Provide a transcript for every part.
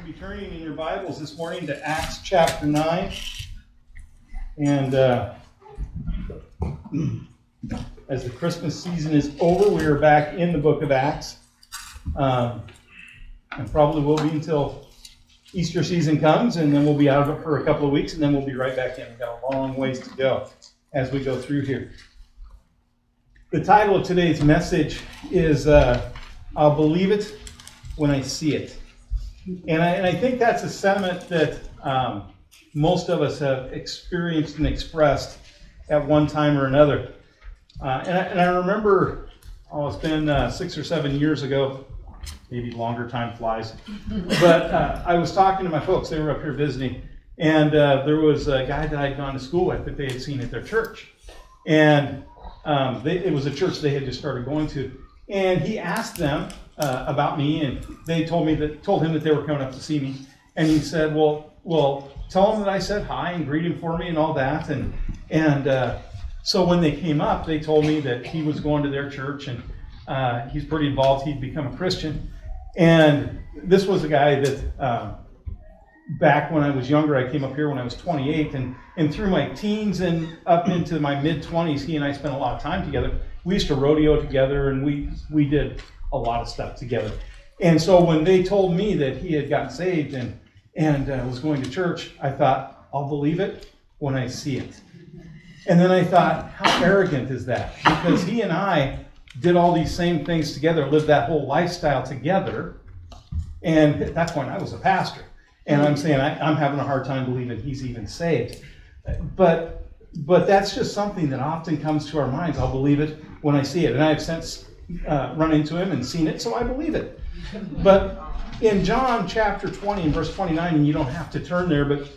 Be turning in your Bibles this morning to Acts chapter 9. And as the Christmas season is over, we are back in the book of Acts. And probably will be until Easter season comes, and then we'll be out of it for a couple of weeks, and then we'll be right back in. We've got a long ways to go as we go through here. The title of today's message is I'll Believe It When I See It. And I think that's a sentiment that most of us have experienced and expressed at one time or another. And I remember, it's been 6 or 7 years ago, maybe longer, time flies. But I was talking to my folks. They were up here visiting. And there was a guy that I'd gone to school with that they had seen at their church. And it was a church they had just started going to. And he asked them about me, and they told him that they were coming up to see me. And he said, well, tell him that I said hi and greet him for me and all that. And so when they came up, they told me that he was going to their church, and he's pretty involved. He'd become a Christian. And this was a guy that back when I was younger, I came up here when I was 28, and through my teens and up into my mid-20s, he and I spent a lot of time together. We used to rodeo together, and we did a lot of stuff together. And so when they told me that he had gotten saved and was going to church, I thought, I'll believe it when I see it. And then I thought, how arrogant is that? Because he and I did all these same things together, lived that whole lifestyle together, and at that point I was a pastor. And I'm saying I'm having a hard time believing he's even saved. But that's just something that often comes to our minds. I'll believe it when I see it. And I have since run into him and seen it, so I believe it. But in John chapter 20 and verse 29, and you don't have to turn there, but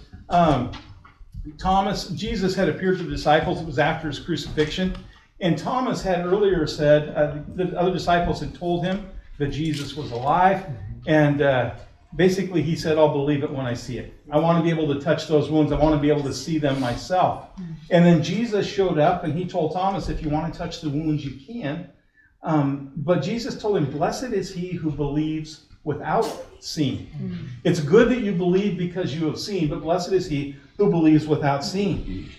Jesus had appeared to the disciples. It was after his crucifixion. And Thomas had earlier said, the other disciples had told him that Jesus was alive. And basically he said, I'll believe it when I see it. I want to be able to touch those wounds. I want to be able to see them myself. And then Jesus showed up and he told Thomas, if you want to touch the wounds, you can. But Jesus told him, blessed is he who believes without seeing. It's good that you believe because you have seen, but blessed is he who believes without seeing.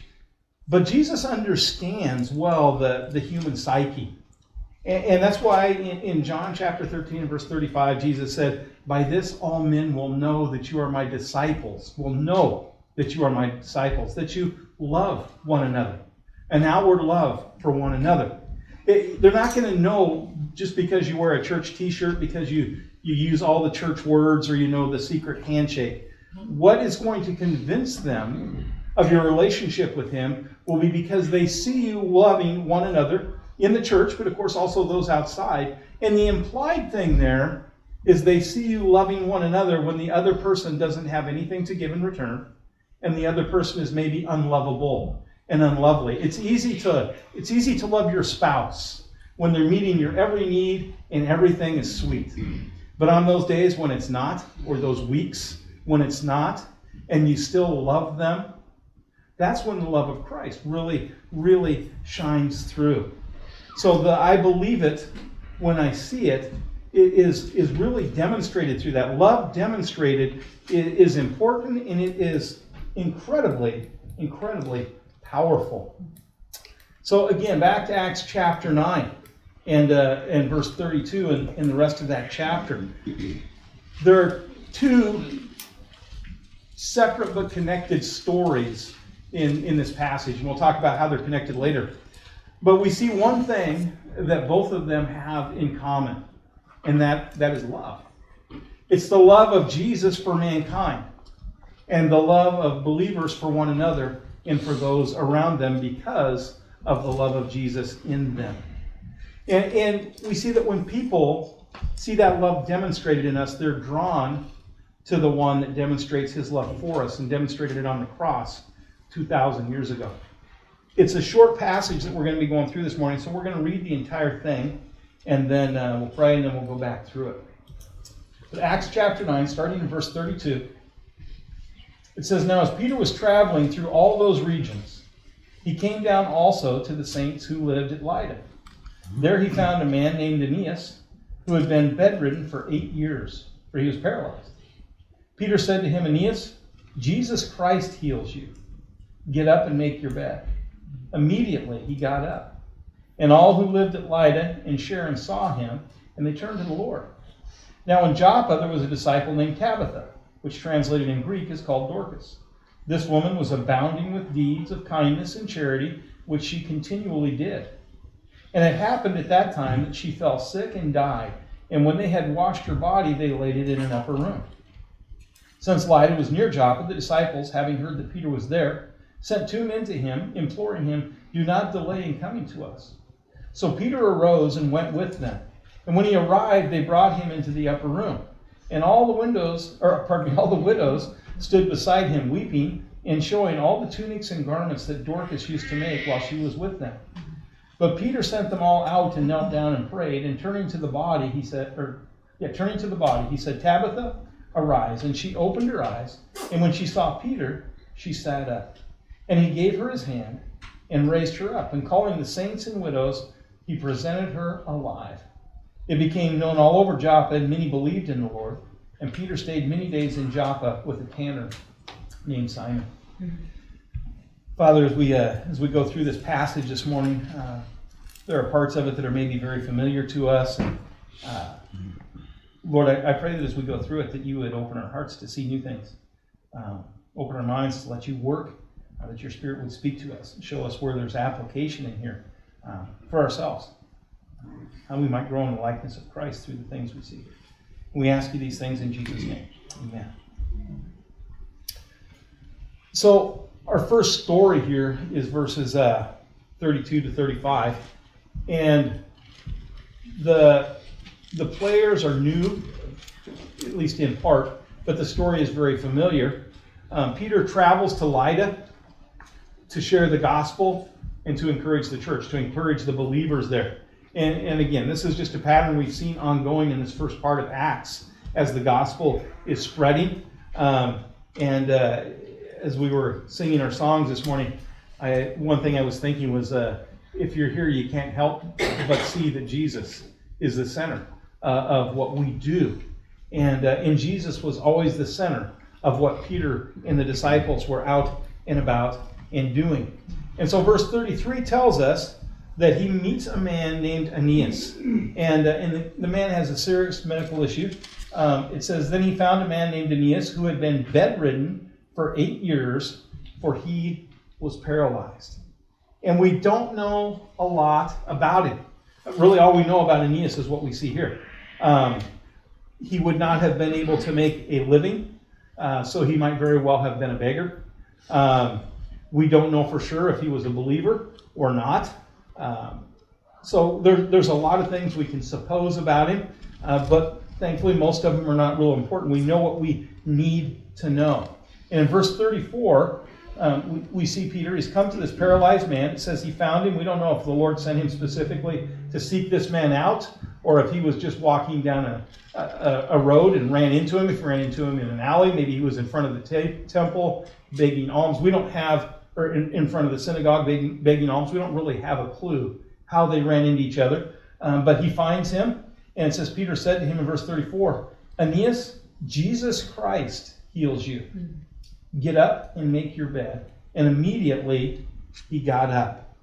But Jesus understands well the human psyche. And that's why in John chapter 13 and verse 35, Jesus said, by this all men will know that you are my disciples, that you love one another, an outward love for one another. They're not going to know just because you wear a church t-shirt, because you use all the church words, or you know the secret handshake. What is going to convince them of your relationship with him will be because they see you loving one another in the church, but of course also those outside. And the implied thing there is they see you loving one another when the other person doesn't have anything to give in return, and the other person is maybe unlovable and unlovely. It's easy to love your spouse when they're meeting your every need and everything is sweet. But on those days when it's not, or those weeks when it's not, and you still love them, that's when the love of Christ really, really shines through. So the I believe it when I see it is really demonstrated through that. Love demonstrated is important, and it is incredibly, incredibly powerful. So again, back to Acts chapter 9 and verse 32 and the rest of that chapter. There are two separate but connected stories in this passage, and we'll talk about how they're connected later. But we see one thing that both of them have in common, and that is love. It's the love of Jesus for mankind, and the love of believers for one another and for those around them because of the love of Jesus in them. And we see that when people see that love demonstrated in us, they're drawn to the one that demonstrates his love for us and demonstrated it on the cross 2,000 years ago. It's a short passage that we're going to be going through this morning, so we're going to read the entire thing, and then we'll pray, and then we'll go back through it. But Acts chapter 9, starting in verse 32, it says, now as Peter was traveling through all those regions, he came down also to the saints who lived at Lydda. There he found a man named Aeneas, who had been bedridden for 8 years, for he was paralyzed. Peter said to him, Aeneas, Jesus Christ heals you. Get up and make your bed. Immediately he got up. And all who lived at Lydda and Sharon saw him, and they turned to the Lord. Now in Joppa there was a disciple named Tabitha, which translated in Greek is called Dorcas. This woman was abounding with deeds of kindness and charity, which she continually did. And it happened at that time that she fell sick and died. And when they had washed her body, they laid it in an upper room. Since Lydda was near Joppa, the disciples, having heard that Peter was there, sent 2 men to him, imploring him, "Do not delay in coming to us." So Peter arose and went with them. And when he arrived, they brought him into the upper room. And all the widows stood beside him, weeping and showing all the tunics and garments that Dorcas used to make while she was with them. But Peter sent them all out and knelt down and prayed. And turning to the body, he said, "Tabitha, arise." And she opened her eyes. And when she saw Peter, she sat up. And he gave her his hand and raised her up. And calling the saints and widows, he presented her alive. It became known all over Joppa, and many believed in the Lord. And Peter stayed many days in Joppa with a tanner named Simon. Father, as we go through this passage this morning, there are parts of it that are maybe very familiar to us. And, Lord, I pray that as we go through it, that you would open our hearts to see new things. Open our minds to let you work, that your Spirit would speak to us and show us where there's application in here for ourselves. How we might grow in the likeness of Christ through the things we see. We ask you these things in Jesus' name. Amen. So our first story here is verses 32 to 35. And the players are new, at least in part, but the story is very familiar. Peter travels to Lydda to share the gospel and to encourage the church, to encourage the believers there. And again, this is just a pattern we've seen ongoing in this first part of Acts as the gospel is spreading. As we were singing our songs this morning, one thing I was thinking was, if you're here, you can't help but see that Jesus is the center of what we do. And Jesus was always the center of what Peter and the disciples were out and about and doing. And so verse 33 tells us that he meets a man named Aeneas. And the man has a serious medical issue. It says, then he found a man named Aeneas who had been bedridden for 8 years, for he was paralyzed. And we don't know a lot about him. Really, all we know about Aeneas is what we see here. He would not have been able to make a living, so he might very well have been a beggar. We don't know for sure if he was a believer or not. So there's a lot of things we can suppose about him, but thankfully most of them are not real important. We know what we need to know. And in verse 34, we see Peter. He's come to this paralyzed man. It says he found him. We don't know if the Lord sent him specifically to seek this man out, or if he was just walking down a road and ran into him. If he ran into him in an alley, maybe he was in front of the temple begging alms. We don't have, or in front of the synagogue begging alms. We don't really have a clue how they ran into each other. But he finds him, and it says Peter said to him in verse 34, Aeneas, Jesus Christ heals you. Get up and make your bed. And immediately he got up.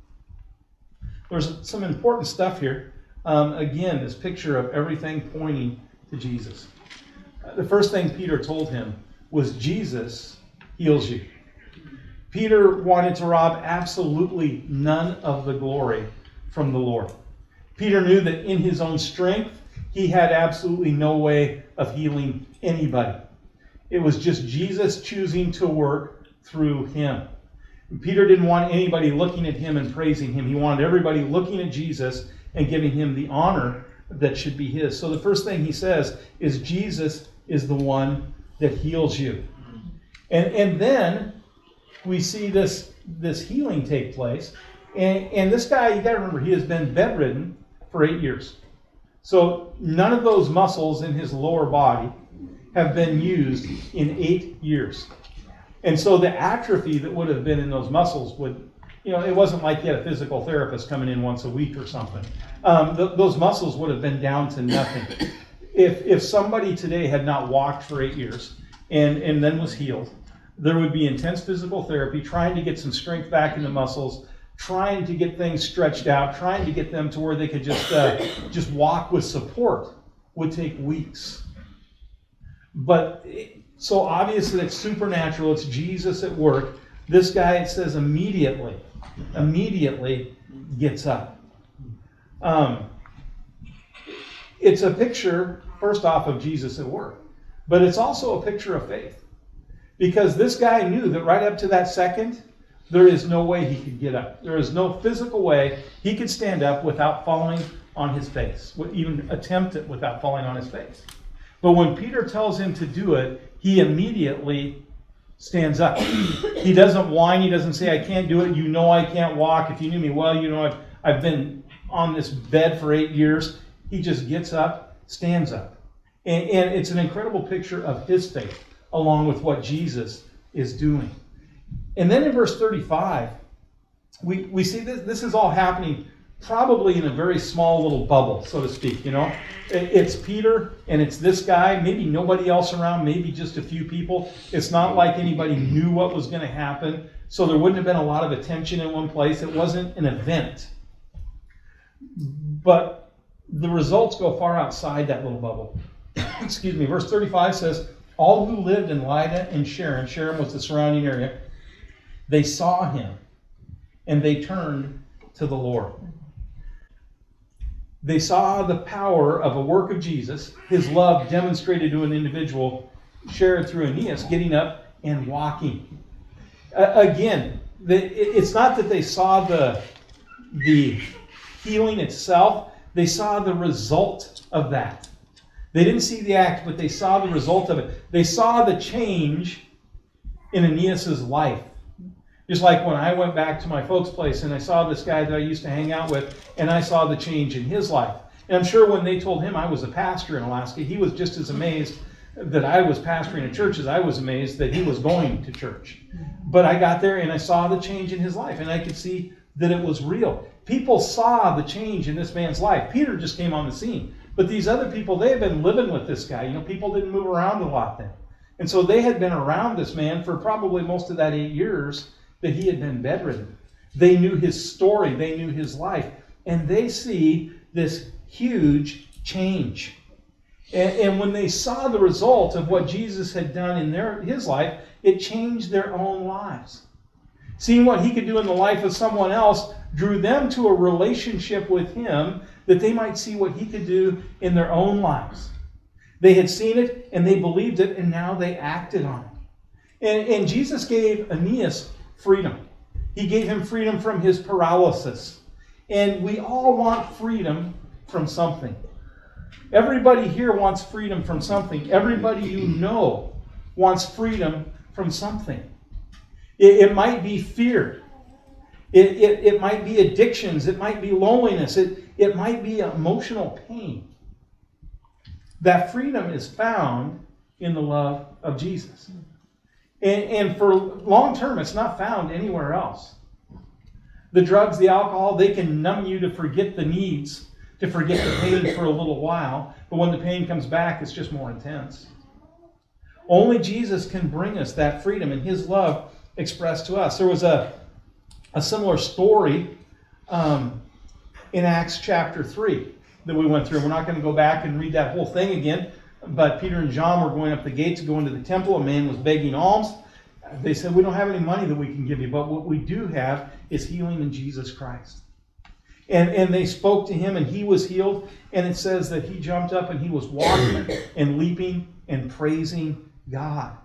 There's some important stuff here. Again, this picture of everything pointing to Jesus. The first thing Peter told him was Jesus heals you. Peter wanted to rob absolutely none of the glory from the Lord. Peter knew that in his own strength, he had absolutely no way of healing anybody. It was just Jesus choosing to work through him. Peter didn't want anybody looking at him and praising him. He wanted everybody looking at Jesus and giving him the honor that should be his. So the first thing he says is Jesus is the one that heals you. And then we see this healing take place. And this guy, you got to remember, he has been bedridden for 8 years. So none of those muscles in his lower body have been used in 8 years. And so the atrophy that would have been in those muscles would, it wasn't like he had a physical therapist coming in once a week or something. Those muscles would have been down to nothing. If somebody today had not walked for 8 years and then was healed. There would be intense physical therapy, trying to get some strength back in the muscles, trying to get things stretched out, trying to get them to where they could just walk with support. Would take weeks. But so obvious that it's supernatural, it's Jesus at work. This guy, it says, immediately gets up. It's a picture, first off, of Jesus at work, but it's also a picture of faith. Because this guy knew that right up to that second, there is no way he could get up. There is no physical way he could stand up without falling on his face, even attempt it without falling on his face. But when Peter tells him to do it, he immediately stands up. He doesn't whine. He doesn't say, I can't do it. You know I can't walk. If you knew me well, you know I've been on this bed for 8 years. He just gets up, stands up. And it's an incredible picture of his faith, along with what Jesus is doing. And then in verse 35, we see this is all happening probably in a very small little bubble, so to speak. It's Peter and it's this guy, maybe nobody else around, maybe just a few people. It's not like anybody knew what was going to happen, so there wouldn't have been a lot of attention in one place. It wasn't an event. But the results go far outside that little bubble. Excuse me. Verse 35 says, all who lived in Lydda and Sharon was the surrounding area, they saw him and they turned to the Lord. They saw the power of a work of Jesus, his love demonstrated to an individual, shared through Aeneas, getting up and walking. Again, it's not that they saw the healing itself, they saw the result of that. They didn't see the act, but they saw the result of it. They saw the change in Aeneas' life. Just like when I went back to my folks' place and I saw this guy that I used to hang out with, and I saw the change in his life. And I'm sure when they told him I was a pastor in Alaska, he was just as amazed that I was pastoring a church as I was amazed that he was going to church. But I got there and I saw the change in his life, and I could see that it was real. People saw the change in this man's life. Peter just came on the scene. But these other people, they had been living with this guy. People didn't move around a lot then. And so they had been around this man for probably most of that 8 years that he had been bedridden. They knew his story. They knew his life. And they see this huge change. And when they saw the result of what Jesus had done in his life, it changed their own lives. Seeing what he could do in the life of someone else drew them to a relationship with him that they might see what he could do in their own lives. They had seen it and they believed it, and now they acted on it. And Jesus gave Aeneas freedom. He gave him freedom from his paralysis. And we all want freedom from something. Everybody here wants freedom from something. Everybody you know wants freedom from something. It might be fear. It might be addictions. It might be loneliness. It might be emotional pain. That freedom is found in the love of Jesus. And for long term, it's not found anywhere else. The drugs, the alcohol, they can numb you to forget the needs, to forget the pain for a little while. But when the pain comes back, it's just more intense. Only Jesus can bring us that freedom and his love expressed to us. There was a similar story in Acts chapter 3 that we went through. We're not going to go back and read that whole thing again, but Peter and John were going up the gate to go into the temple. A man was begging alms. They said, we don't have any money that we can give you, but what we do have is healing in Jesus Christ. And they spoke to him, and he was healed. And it says that he jumped up and he was walking and leaping and praising God.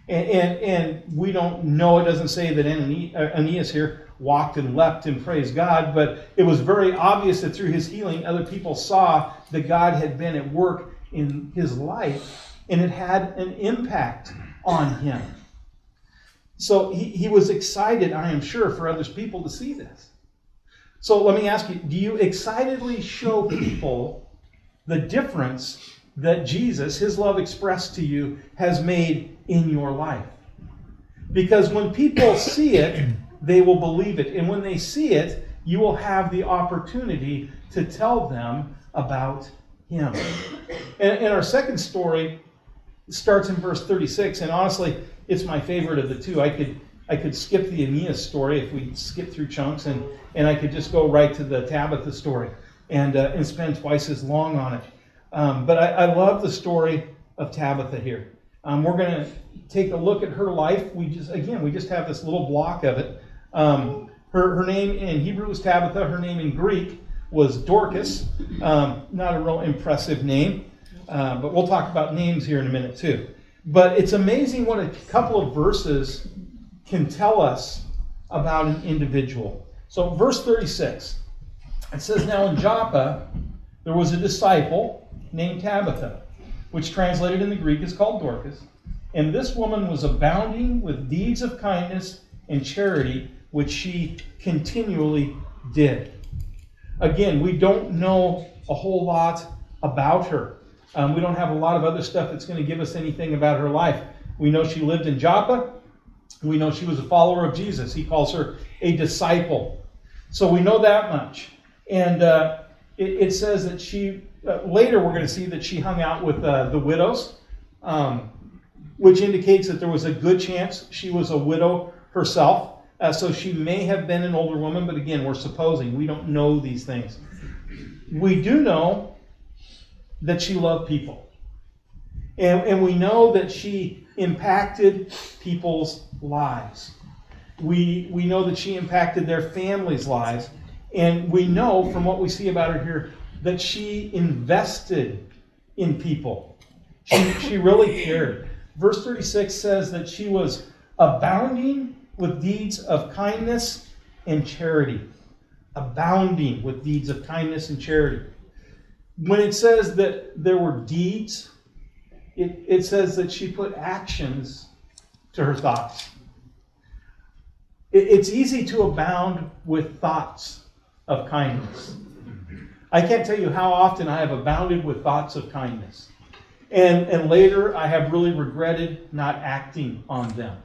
And we don't know, it doesn't say that Aeneas here walked and leapt and praised God, but it was very obvious that through his healing, other people saw that God had been at work in his life, and it had an impact on him. So he was excited, I am sure, for other people to see this. So let me ask you, do you excitedly show people the difference that Jesus, his love expressed to you, has made in your life? Because when people see it, they will believe it. And when they see it, you will have the opportunity to tell them about him. And our second story starts in verse 36, and honestly, it's my favorite of the two. I could skip the Aeneas story if we skip through chunks, and I could just go right to the Tabitha story and spend twice as long on it. But I love the story of Tabitha here. We're going to take a look at her life. We just have this little block of it. Her name in Hebrew was Tabitha. Her name in Greek was Dorcas. Not a real impressive name, but we'll talk about names here in a minute too. But it's amazing what a couple of verses can tell us about an individual. So verse 36, it says, "Now in Joppa there was a disciple named Tabitha, which translated in the Greek is called Dorcas. And this woman was abounding with deeds of kindness and charity, which she continually did." Again, we don't know a whole lot about her. We don't have a lot of other stuff that's going to give us anything about her life. We know she lived in Joppa. We know she was a follower of Jesus. He calls her a disciple. So we know that much. And it says that she, later we're going to see that she hung out with the widows, which indicates that there was a good chance she was a widow herself. So she may have been an older woman, but again, we're supposing. We don't know these things. We do know that she loved people. And we know that she impacted people's lives. We know that she impacted their families' lives. And we know from what we see about her here that she invested in people. She really cared. Verse 36 says that she was abounding with deeds of kindness and charity. Abounding with deeds of kindness and charity. When it says that there were deeds, it says that she put actions to her thoughts. It's easy to abound with thoughts of kindness. I can't tell you how often I have abounded with thoughts of kindness. And later I have really regretted not acting on them.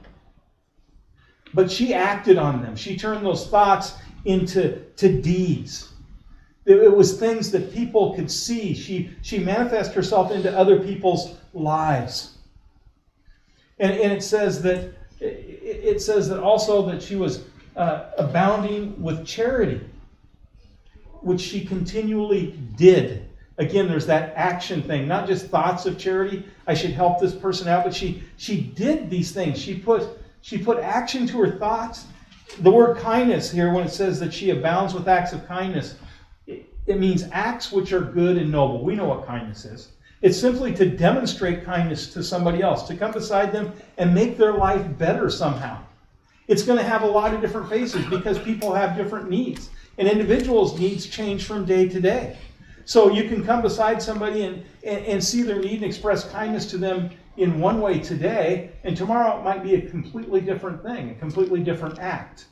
But she acted on them. She turned those thoughts into deeds. It was things that people could see. She manifested herself into other people's lives. And it says that also that she was abounding with charity, which she continually did. Again, there's that action thing, not just thoughts of charity. I should help this person out, but she did these things. She put action to her thoughts. The word kindness here, when it says that she abounds with acts of kindness, it means acts which are good and noble. We know what kindness is. It's simply to demonstrate kindness to somebody else, to come beside them and make their life better somehow. It's going to have a lot of different faces because people have different needs. And individuals' needs change from day to day. So you can come beside somebody and see their need and express kindness to them in one way today, and tomorrow it might be a completely different thing, a completely different act.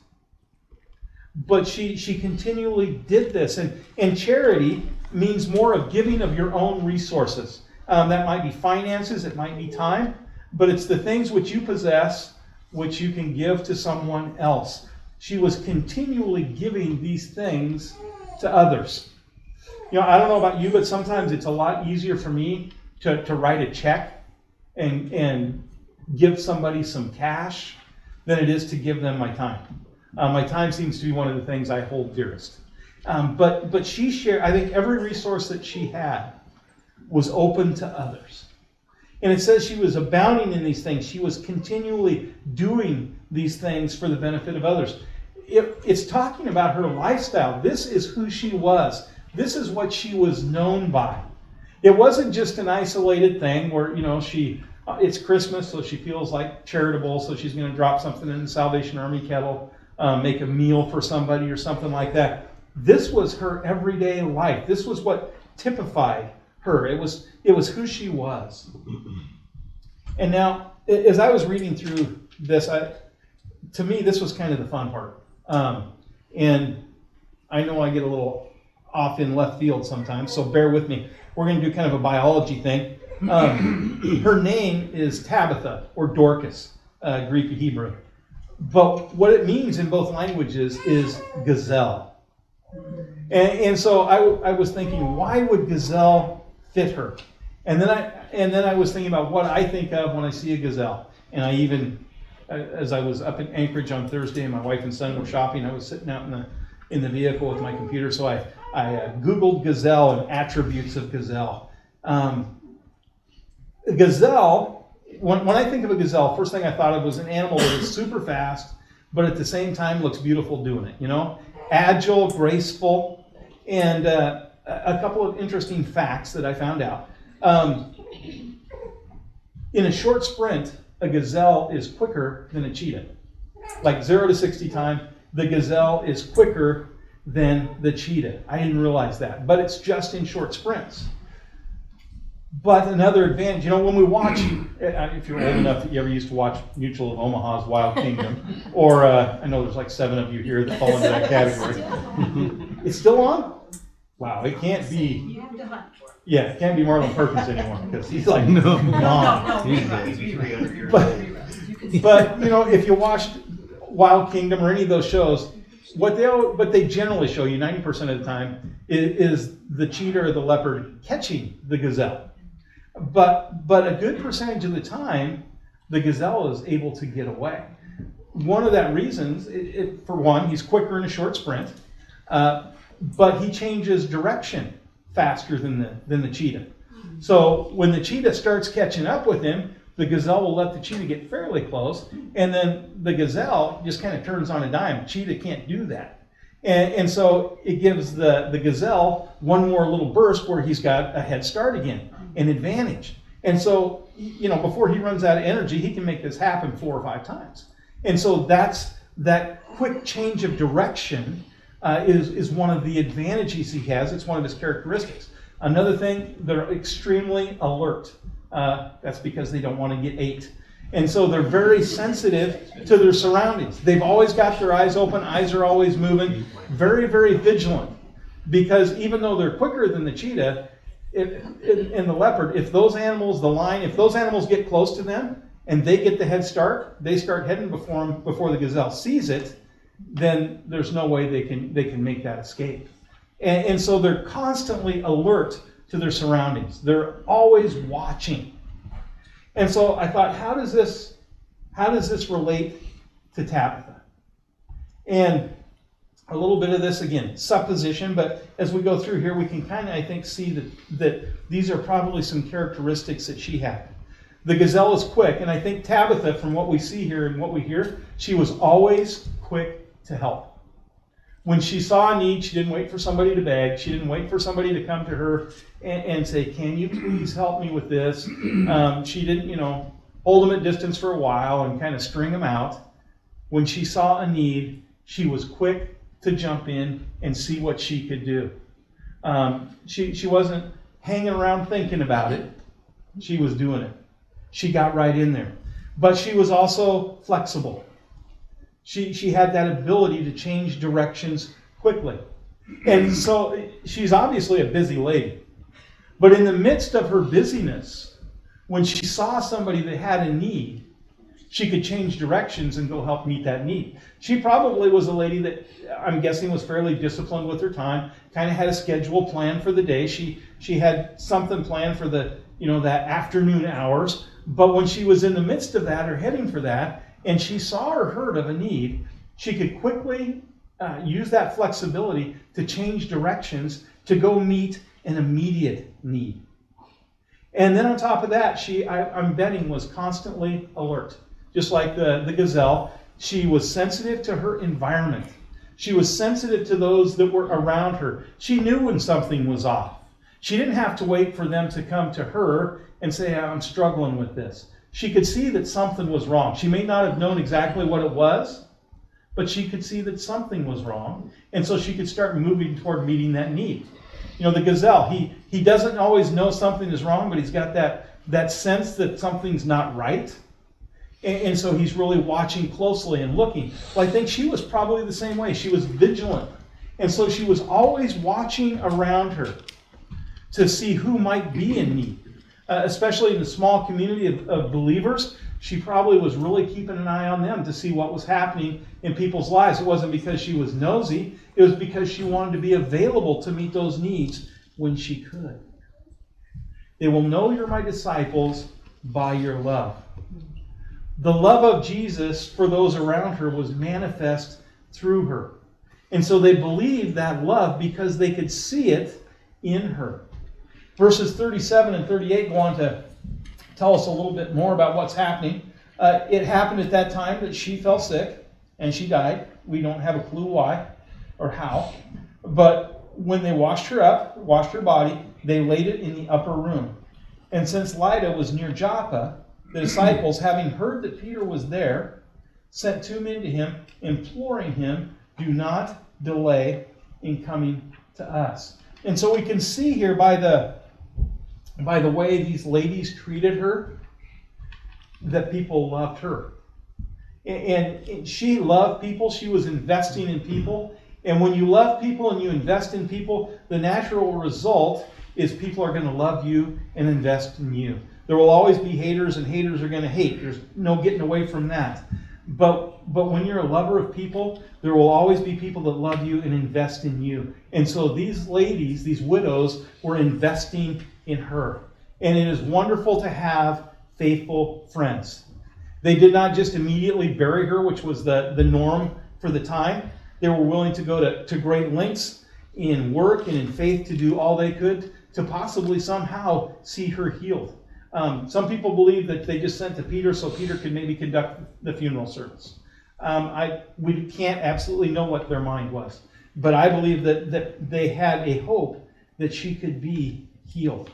But she continually did this. And charity means more of giving of your own resources. That might be finances, it might be time, but it's the things which you possess which you can give to someone else. She was continually giving these things to others. You know, I don't know about you, but sometimes it's a lot easier for me to write a check and give somebody some cash than it is to give them my time. My time seems to be one of the things I hold dearest. But she shared, I think every resource that she had was open to others. And it says she was abounding in these things. She was continually doing these things for the benefit of others. It's talking about her lifestyle. This is who she was. This is what she was known by. It wasn't just an isolated thing where, it's Christmas, so she feels like charitable, so she's going to drop something in the Salvation Army kettle, make a meal for somebody or something like that. This was her everyday life. This was what typified her. It was who she was. And now, as I was reading through this, to me, this was kind of the fun part. And I know I get a little off in left field sometimes, so bear with me. We're going to do kind of a biology thing. Her name is Tabitha, or Dorcas, Greek and Hebrew. But what it means in both languages is gazelle. And so I was thinking, why would gazelle fit her? And then I was thinking about what I think of when I see a gazelle. And I even, as I was up in Anchorage on Thursday and my wife and son were shopping, I was sitting out in the vehicle with my computer, so I Googled gazelle and attributes of gazelle. Gazelle, when I think of a gazelle, first thing I thought of was an animal that is super fast, but at the same time looks beautiful doing it, agile, graceful, and a couple of interesting facts that I found out. In a short sprint, a gazelle is quicker than a cheetah. Like 0 to 60 time, the gazelle is quicker than the cheetah. I didn't realize that, but it's just in short sprints. But another advantage, when we watch, if you're old enough that you ever used to watch Mutual of Omaha's Wild Kingdom, or I know there's like 7 of you here that fall into that category. It's still on? Wow, it can't be. You have to hunt for it. Yeah, it can't be Marlon Perkins anymore because he's like No, gone. he's 300 years But, old. but if you watched Wild Kingdom or any of those shows, what they generally show you 90% of the time is the cheetah or the leopard catching the gazelle. But a good percentage of the time, the gazelle is able to get away. One of that reasons, for one, he's quicker in a short sprint, but he changes direction faster than the cheetah. So when the cheetah starts catching up with him, the gazelle will let the cheetah get fairly close, and then the gazelle just kind of turns on a dime. Cheetah can't do that. And so it gives the gazelle one more little burst where he's got a head start again, an advantage. And so, before he runs out of energy, he can make this happen 4 or 5 times. And so that quick change of direction is one of the advantages he has. It's one of his characteristics. Another thing, they're extremely alert. That's because they don't want to get ate. And so they're very sensitive to their surroundings. They've always got their eyes open, eyes are always moving, very, very vigilant. Because even though they're quicker than the cheetah and the leopard, if those animals get close to them and they get the head start, they start heading before the gazelle sees it, then there's no way they can make that escape. And so they're constantly alert to their surroundings. They're always watching. And so I thought, how does this relate to Tabitha? And a little bit of this, again, supposition, but as we go through here, we can kind of, I think, see that these are probably some characteristics that she had. The gazelle is quick, and I think Tabitha, from what we see here and what we hear, she was always quick to help. When she saw a need, she didn't wait for somebody to beg. She didn't wait for somebody to come to her and say, can you please help me with this? She didn't, hold them at distance for a while and kind of string them out. When she saw a need, she was quick to jump in and see what she could do. She wasn't hanging around thinking about it. She was doing it. She got right in there. But she was also flexible. She had that ability to change directions quickly. And so she's obviously a busy lady. But in the midst of her busyness, when she saw somebody that had a need, she could change directions and go help meet that need. She probably was a lady that I'm guessing was fairly disciplined with her time, kind of had a schedule planned for the day. She had something planned for that afternoon hours. But when she was in the midst of that or heading for that, and she saw or heard of a need, she could quickly use that flexibility to change directions to go meet an immediate need. And then on top of that, I'm betting, was constantly alert. Just like the gazelle, she was sensitive to her environment. She was sensitive to those that were around her. She knew when something was off. She didn't have to wait for them to come to her and say, I'm struggling with this. She could see that something was wrong. She may not have known exactly what it was, but she could see that something was wrong. And so she could start moving toward meeting that need. The gazelle, he doesn't always know something is wrong, but he's got that sense that something's not right. And so he's really watching closely and looking. Well, I think she was probably the same way. She was vigilant. And so she was always watching around her to see who might be in need. Especially in the small community of believers, she probably was really keeping an eye on them to see what was happening in people's lives. It wasn't because she was nosy. It was because she wanted to be available to meet those needs when she could. They will know you're my disciples by your love. The love of Jesus for those around her was manifest through her. And so they believed that love because they could see it in her. Verses 37 and 38 go on to tell us a little bit more about what's happening. It happened at that time that she fell sick and she died. We don't have a clue why or how. But when they washed her body, they laid it in the upper room. And since Lydda was near Joppa, the disciples, having heard that Peter was there, sent 2 men to him, imploring him, do not delay in coming to us. And so we can see here by the way these ladies treated her, that people loved her. And she loved people. She was investing in people. And when you love people and you invest in people, the natural result is people are going to love you and invest in you. There will always be haters, and haters are going to hate. There's no getting away from that. But when you're a lover of people, there will always be people that love you and invest in you. And so these ladies, these widows, were investing in her. And it is wonderful to have faithful friends. They did not just immediately bury her, which was the norm for the time. They were willing to go to great lengths in work and in faith to do all they could to possibly somehow see her healed. Some people believe that they just sent to Peter so Peter could maybe conduct the funeral service. We can't absolutely know what their mind was. But I believe that they had a hope that she could be healed.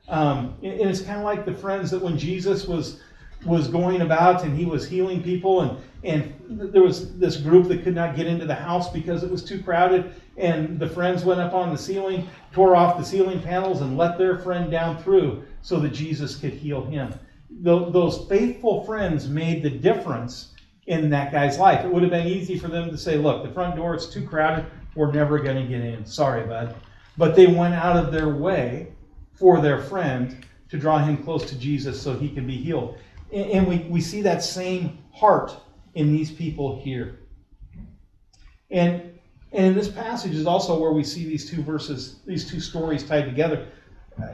And it's kind of like the friends that when Jesus was going about and he was healing people, and there was this group that could not get into the house because it was too crowded, and the friends went up on the ceiling, tore off the ceiling panels, and let their friend down through so that Jesus could heal him. Those faithful friends made the difference in that guy's life. It would have been easy for them to say, look, the front door, it's too crowded, we're never going to get in. Sorry, bud. But they went out of their way for their friend to draw him close to Jesus so he can be healed. And we see that same heart in these people here. And in this passage is also where we see these two verses, these two stories tied together.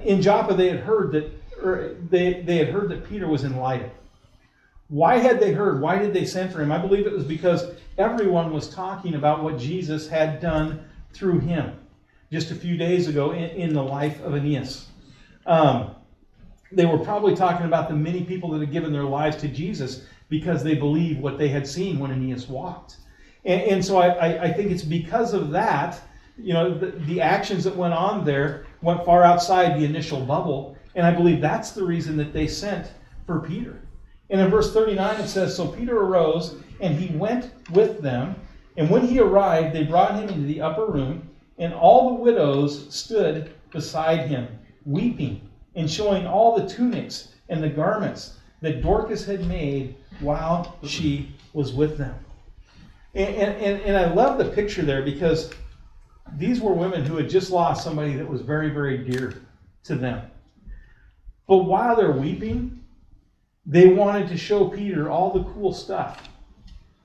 In Joppa, they had heard that Peter was in Lydda. Why had they heard? Why did they send for him? I believe it was because everyone was talking about what Jesus had done through him just a few days ago in the life of Aeneas. They were probably talking about the many people that had given their lives to Jesus because they believed what they had seen when Aeneas walked. And so I think it's because of that, the actions that went on there went far outside the initial bubble. And I believe that's the reason that they sent for Peter. And in verse 39 it says, so Peter arose and he went with them. And when he arrived, they brought him into the upper room. And all the widows stood beside him, weeping and showing all the tunics and the garments that Dorcas had made while she was with them. And I love the picture there because these were women who had just lost somebody that was very, very dear to them. But while they're weeping, they wanted to show Peter all the cool stuff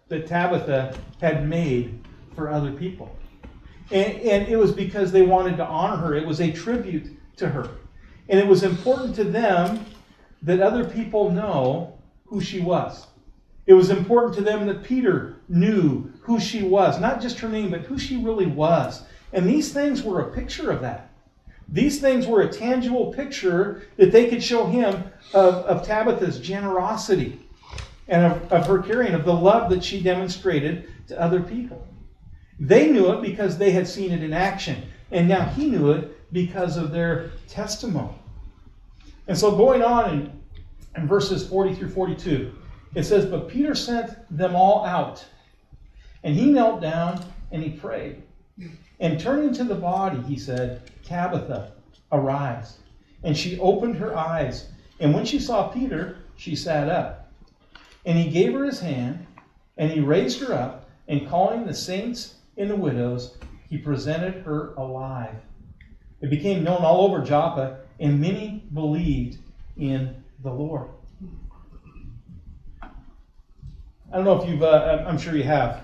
that Tabitha had made for other people. And it was because they wanted to honor her. It was a tribute to her. And it was important to them that other people know who she was. It was important to them that Peter knew who she was. Not just her name, but who she really was. And these things were a picture of that. These things were a tangible picture that they could show him of Tabitha's generosity and of her caring, of the love that she demonstrated to other people. They knew it because they had seen it in action. And now he knew it because of their testimony. And so going on in verses 40 through 42, it says, but Peter sent them all out. And he knelt down and he prayed. And turning to the body, he said, Tabitha, arise. And she opened her eyes. And when she saw Peter, she sat up. And he gave her his hand, and he raised her up, and calling the saints and the widows, he presented her alive. It became known all over Joppa, and many believed in the Lord. I don't know if you've, I'm sure you have.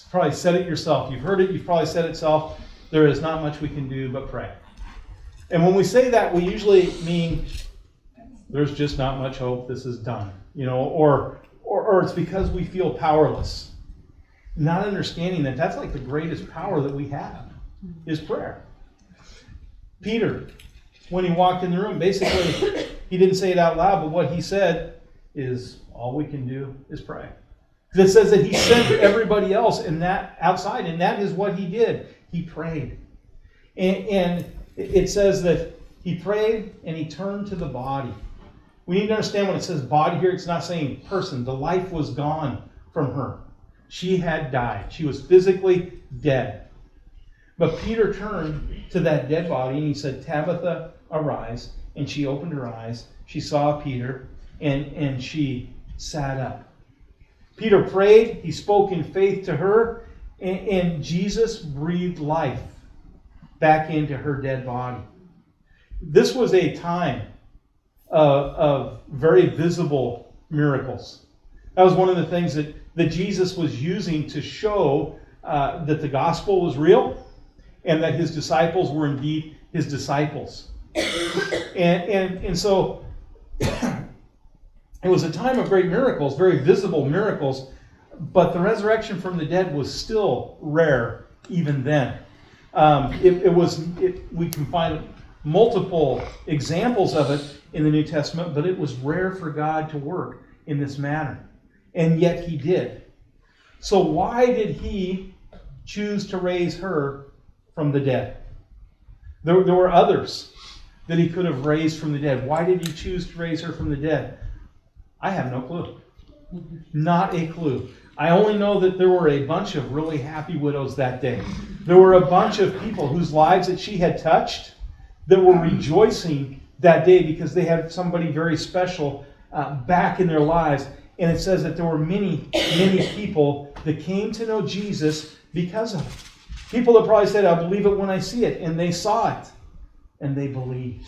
Probably said it yourself. You've heard it, you've probably said it yourself. There is not much we can do but pray. And when we say that, we usually mean there's just not much hope, this is done. Or it's because we feel powerless. Not understanding that that's like the greatest power that we have is prayer. Peter, when he walked in the room, basically, he didn't say it out loud, but what he said is, all we can do is pray. It says that he sent everybody else in that outside, and that is what he did. He prayed. And it says that he prayed and he turned to the body. We need to understand when it says body here, it's not saying person. The life was gone from her. She had died. She was physically dead. But Peter turned to that dead body and he said, Tabitha, arise. And she opened her eyes. She saw Peter and she sat up. Peter prayed. He spoke in faith to her. And Jesus breathed life back into her dead body. This was a time of very visible miracles. That was one of the things that Jesus was using to show that the gospel was real and that his disciples were indeed his disciples. And so it was a time of great miracles, very visible miracles, but the resurrection from the dead was still rare even then. We can find multiple examples of it in the New Testament, but it was rare for God to work in this manner. And yet he did. So why did he choose to raise her from the dead? There were others that he could have raised from the dead. Why did he choose to raise her from the dead? I have no clue. Not a clue. I only know that there were a bunch of really happy widows that day. There were a bunch of people whose lives that she had touched that were rejoicing that day because they had somebody very special back in their lives. And it says that there were many, many people that came to know Jesus because of it. People that probably said, I'll believe it when I see it. And they saw it. And they believed.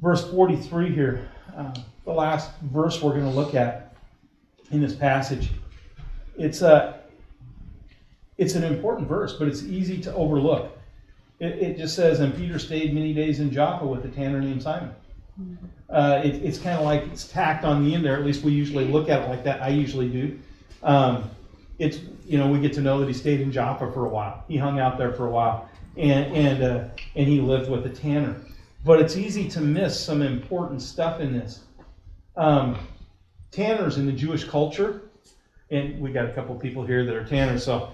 Verse 43 here, the last verse we're going to look at in this passage. It's an important verse, but it's easy to overlook. It just says, and Peter stayed many days in Joppa with a tanner named Simon. It's kind of like it's tacked on the end there. At least we usually look at it like that. I usually do. We get to know that he stayed in Joppa for a while. He hung out there for a while, and he lived with a tanner. But it's easy to miss some important stuff in this. Tanners in the Jewish culture, and we got a couple people here that are tanners, so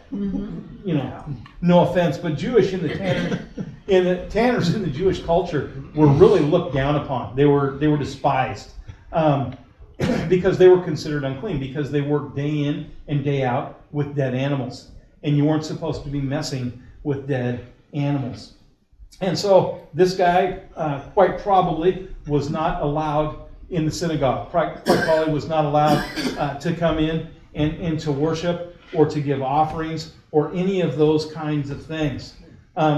no offense, but Jewish in the tanners in the Jewish culture were really looked down upon. They were despised because they were considered unclean, because they worked day in and day out with dead animals, and you weren't supposed to be messing with dead animals. And so this guy quite probably was not allowed in the synagogue. Quite probably was not allowed to come in and to worship or to give offerings or any of those kinds of things.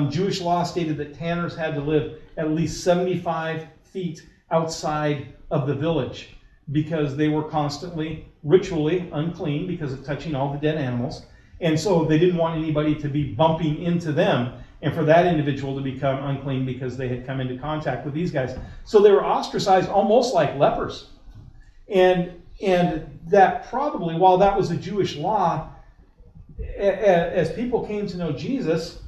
Jewish law stated that tanners had to live at least 75 feet outside of the village because they were constantly ritually unclean because of touching all the dead animals. And so they didn't want anybody to be bumping into them and for that individual to become unclean because they had come into contact with these guys. So they were ostracized almost like lepers. And that probably, while that was a Jewish law, as people came to know Jesus,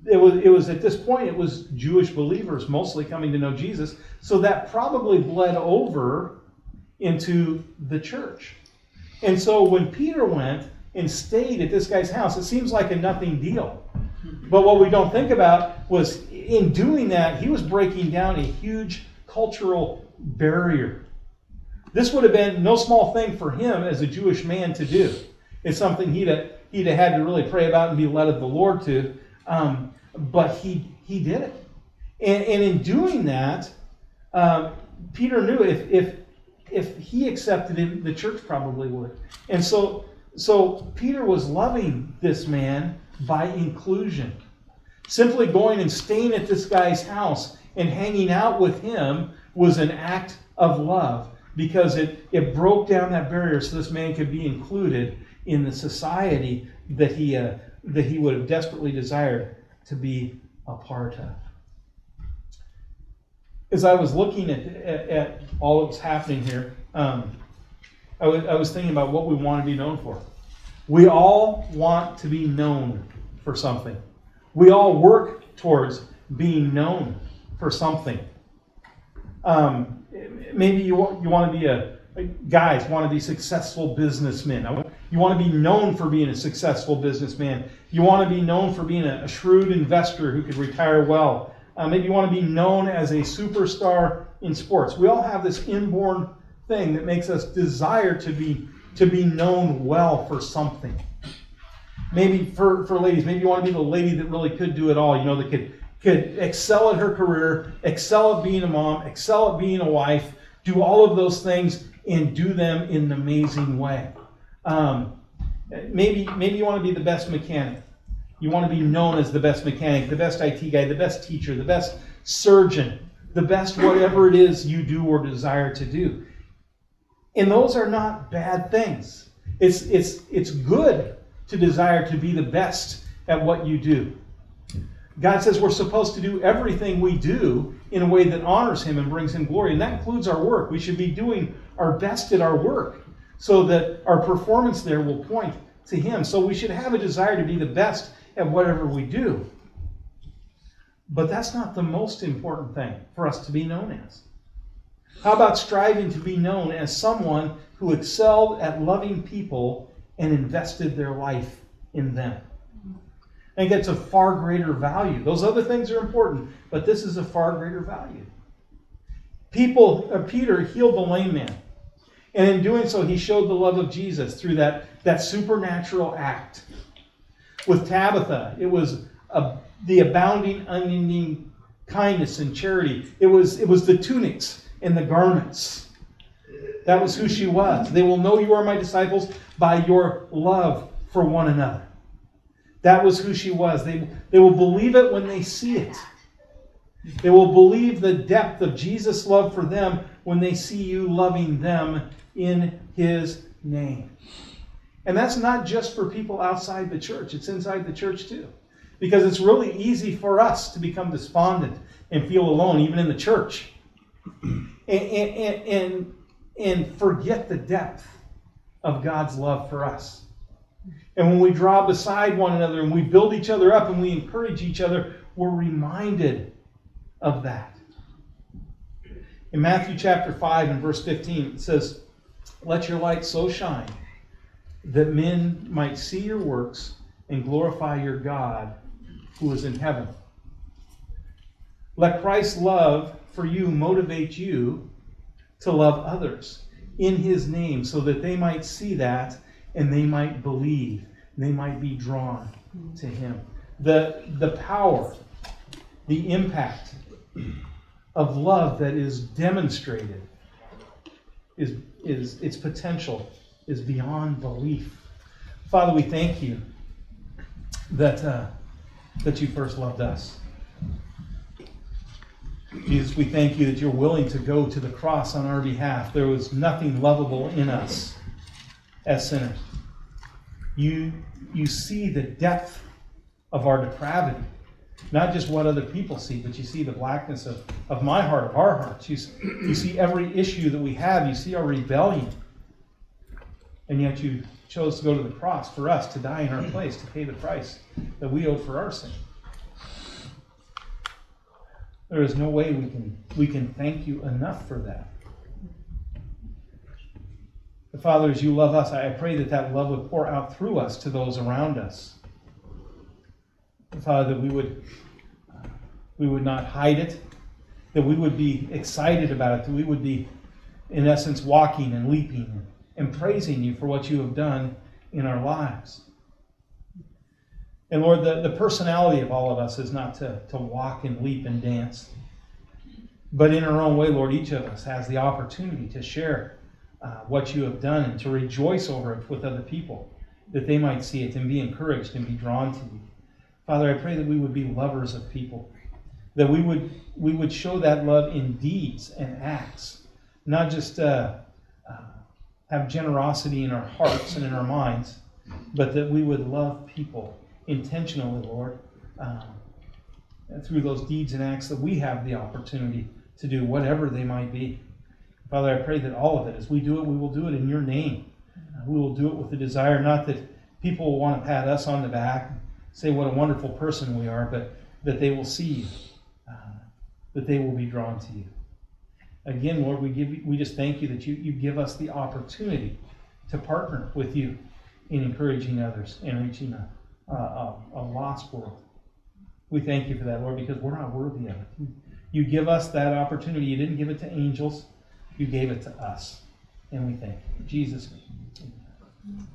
it was at this point, it was Jewish believers mostly coming to know Jesus. So that probably bled over into the church. And so when Peter went and stayed at this guy's house, it seems like a nothing deal. But what we don't think about was in doing that, he was breaking down a huge cultural barrier. This would have been no small thing for him as a Jewish man to do. It's something he'd have had to really pray about and be led of the Lord to. But he did it. And in doing that, Peter knew if he accepted him, the church probably would. And so Peter was loving this man by inclusion. Simply going and staying at this guy's house and hanging out with him was an act of love because it broke down that barrier so this man could be included in the society that he would have desperately desired to be a part of. As I was looking at all that's happening here, I was thinking about what we want to be known for. We all want to be known for something. We all work towards being known for something. Maybe you want to be guys want to be successful businessmen. You want to be known for being a successful businessman. You want to be known for being a shrewd investor who could retire well. Maybe you want to be known as a superstar in sports. We all have this inborn thing that makes us desire to be known well for something. Maybe for ladies, maybe you want to be the lady that really could do it all. That could excel at her career, excel at being a mom, excel at being a wife, do all of those things and do them in an amazing way. Maybe you want to be the best mechanic. You want to be known as the best mechanic, the best IT guy, the best teacher, the best surgeon, the best whatever it is you do or desire to do. And those are not bad things. It's good to desire to be the best at what you do. God says we're supposed to do everything we do in a way that honors Him and brings Him glory. And that includes our work. We should be doing our best at our work so that our performance there will point to Him. So we should have a desire to be the best at whatever we do. But that's not the most important thing for us to be known as. How about striving to be known as someone who excelled at loving people and invested their life in them? I think that's a far greater value. Those other things are important, but this is a far greater value. Peter healed the lame man. And in doing so, he showed the love of Jesus through that supernatural act. With Tabitha, it was the abounding, unending kindness and charity. It was the tunics and the garments. That was who she was. They will know you are my disciples by your love for one another. That was who she was. They will believe it when they see it. They will believe the depth of Jesus' love for them when they see you loving them in His name. And that's not just for people outside the church. It's inside the church too. Because it's really easy for us to become despondent and feel alone, even in the church. And forget the depth of God's love for us. And when we draw beside one another and we build each other up and we encourage each other, we're reminded of that. In Matthew chapter 5 and verse 15, it says, "Let your light so shine that men might see your works and glorify your God who is in heaven." Let Christ's love for you motivate you to love others in His name so that they might see that and they might believe. They might be drawn to Him. The power, the impact of love that is demonstrated is its potential is beyond belief. Father, we thank you that you first loved us. Jesus, we thank you that you're willing to go to the cross on our behalf. There was nothing lovable in us as sinners. You see the depth of our depravity. Not just what other people see, but you see the blackness of my heart, of our hearts. You see every issue that we have. You see our rebellion. And yet you chose to go to the cross for us, to die in our place, to pay the price that we owed for our sin. There is no way we can thank you enough for that. But Father, as you love us, I pray that love would pour out through us to those around us. And Father, that we would not hide it, that we would be excited about it, that we would be, in essence, walking and leaping and praising you for what you have done in our lives. And Lord, the personality of all of us is not to walk and leap and dance. But in our own way, Lord, each of us has the opportunity to share what you have done and to rejoice over it with other people, that they might see it and be encouraged and be drawn to you. Father, I pray that we would be lovers of people, that we would show that love in deeds and acts, not just have generosity in our hearts and in our minds, but that we would love people intentionally, Lord, and through those deeds and acts that we have the opportunity to do, whatever they might be. Father, I pray that all of it, as we do it, we will do it in your name. We will do it with the desire, not that people will want to pat us on the back, say what a wonderful person we are, but that they will see you, that they will be drawn to you. Again, Lord, we just thank you that you give us the opportunity to partner with you in encouraging others and reaching a lost world. We thank you for that, Lord, because we're not worthy of it. You give us that opportunity. You didn't give it to angels. You gave it to us. And we thank you. In Jesus' name. Amen.